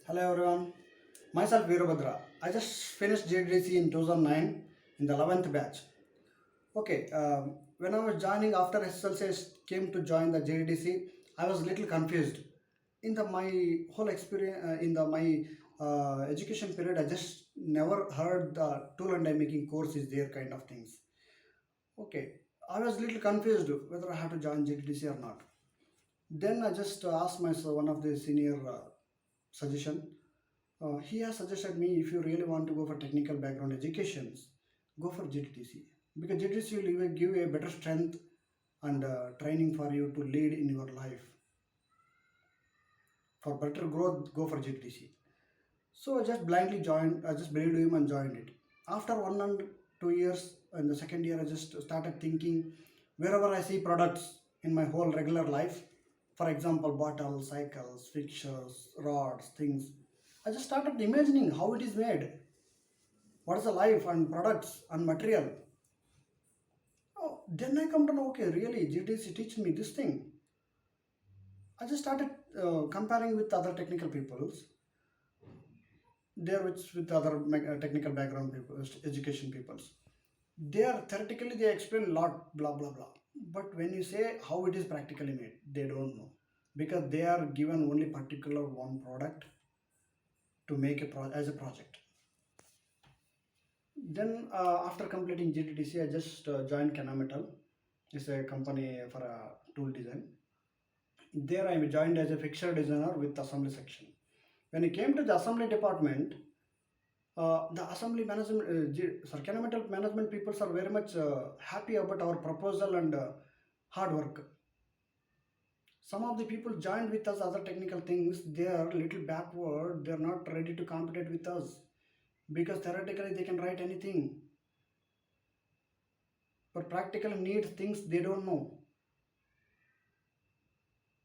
Hello everyone, myself Veerabhadra. I just finished JDC in 2009 in the 11th batch. Okay, when I was joining after SSLC, came to join the JDC, I was little confused. In the my whole experience, in the my education period, I just never heard the tool and die making course is there kind of things. Okay, I was little confused whether I have to join JDC or not. Then I just asked myself one of the senior suggestion. He has suggested me if you really want to go for technical background educations, go for GTTC because GTTC will give you a better strength and training for you to lead in your life. For better growth, go for GTTC. So I just blindly joined. I just believed him and joined it. After 1 and 2 years, in the second year, I just started thinking wherever I see products in my whole regular life, for example, bottles, cycles, fixtures, rods, things. I just started imagining how it is made, what is the life and products and material. Oh, then I come to know, okay, really, GTC teach me this thing. I just started comparing with other technical peoples, there with other technical background people, education peoples. They are theoretically they explain a lot, blah blah blah. But when you say how it is practically made, they don't know because they are given only particular one product to make as a project. Then after completing GTTC, I just joined Canametal. It's a company for a tool design. There I joined as a fixture designer with assembly section. When it came to the assembly department, the assembly management, Canametal management people are very much happy about our proposal and hard work. Some of the people joined with us other technical things. They are little backward. They are not ready to compete with us because theoretically they can write anything, but practically need things they don't know.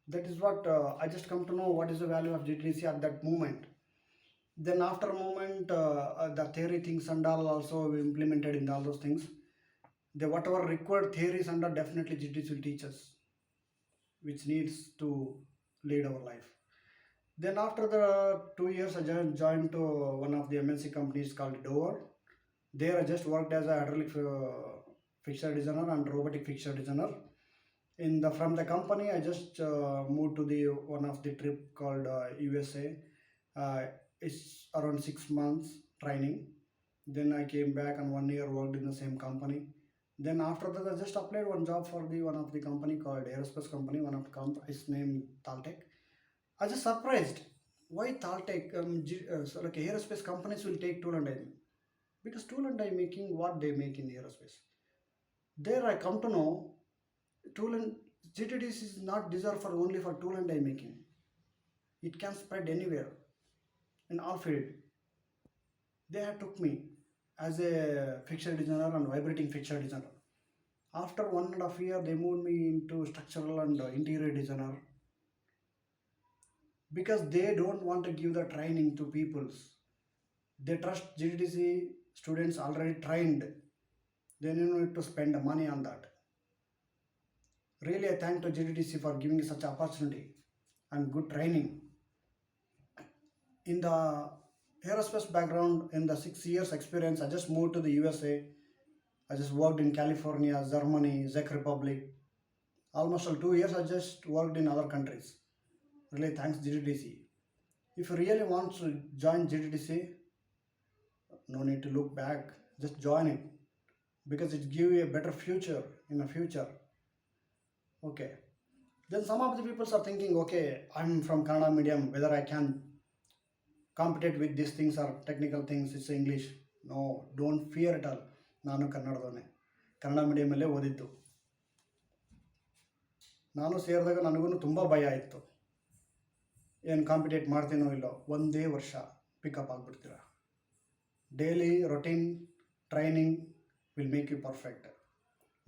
That is what I just come to know what is the value of GTC at that moment. Then after a moment, the theory things and all also we implemented in all those things. The whatever required theories under definitely GTC will teach us, which needs to lead our life. Then after the 2 years, I joined to one of the MNC companies called Dover. There I just worked as a hydraulic fixture designer and robotic fixture designer. In the from the company, I just moved to the one of the trip called USA. It's around 6 months training. Then I came back and 1 year worked in the same company. Then after that, I just applied one job for the one of the company called aerospace company. One of the companies named Taltech. I just surprised why Taltech, so like aerospace companies will take tool and die because tool and die making what they make in aerospace. There I come to know tool and GTDs is not designed for only for tool and die making. It can spread anywhere in all field. They have took me as a fixture designer and vibrating fixture designer. After 1.5 years, they moved me into structural and interior designer because they don't want to give the training to peoples. They trust GTDC students already trained. They don't need to spend the money on that. Really, I thank to GTDC for giving such opportunity and good training. In the aerospace background, in the 6 years experience, I just moved to the USA. I just worked in California, Germany, Czech Republic. Almost all 2 years, I just worked in other countries. Really, thanks GTDC. If you really want to join GTDC, no need to look back. Just join it because it gives you a better future in the future. Okay. Then some of the people are thinking, okay, I'm from Kannada medium, whether I can compete with these things or technical things, it's English. No, don't fear at all. ನಾನು ಕನ್ನಡದವನೇ, ಕನ್ನಡ ಮೀಡಿಯಮಲ್ಲೇ ಓದಿದ್ದು. ನಾನು ಸೇರಿದಾಗ ನನಗೂ ತುಂಬ ಭಯ ಇತ್ತು, ಏನು compete ಮಾಡ್ತೀನೋ ಇಲ್ಲೋ. ಒಂದೇ ವರ್ಷ ಪಿಕಪ್ ಆಗಿಬಿಡ್ತೀರ. Daily routine training will make you perfect.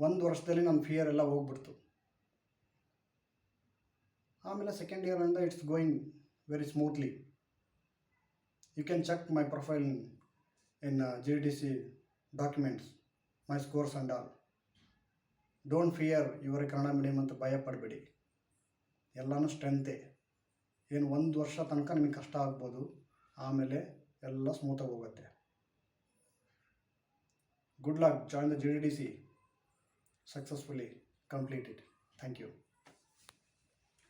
ಒಂದು ವರ್ಷದಲ್ಲಿ ನನ್ನ ಫಿಯರ್ ಎಲ್ಲ ಹೋಗ್ಬಿಡ್ತು. ಆಮೇಲೆ ಸೆಕೆಂಡ್ ಇಯರಿಂದ it's going very smoothly. You can check my profile in GDC documents, my scores and all. Don't fear, ಇವರ ಕನ್ನಡ ಮೀಡಿಯಂ ಅಂತ ಭಯ ಪಡಬೇಡಿ. ಎಲ್ಲನೂ ಸ್ಟ್ರೆಂತೆ. ಏನು 1 ವರ್ಷ ತನಕ ನಿಮಗೆ ಕಷ್ಟ ಆಗ್ಬೋದು, ಆಮೇಲೆ ಎಲ್ಲ ಸ್ಮೂತಾಗಿ ಹೋಗುತ್ತೆ. Good luck, join the GDDC, successfully complete it. Thank you.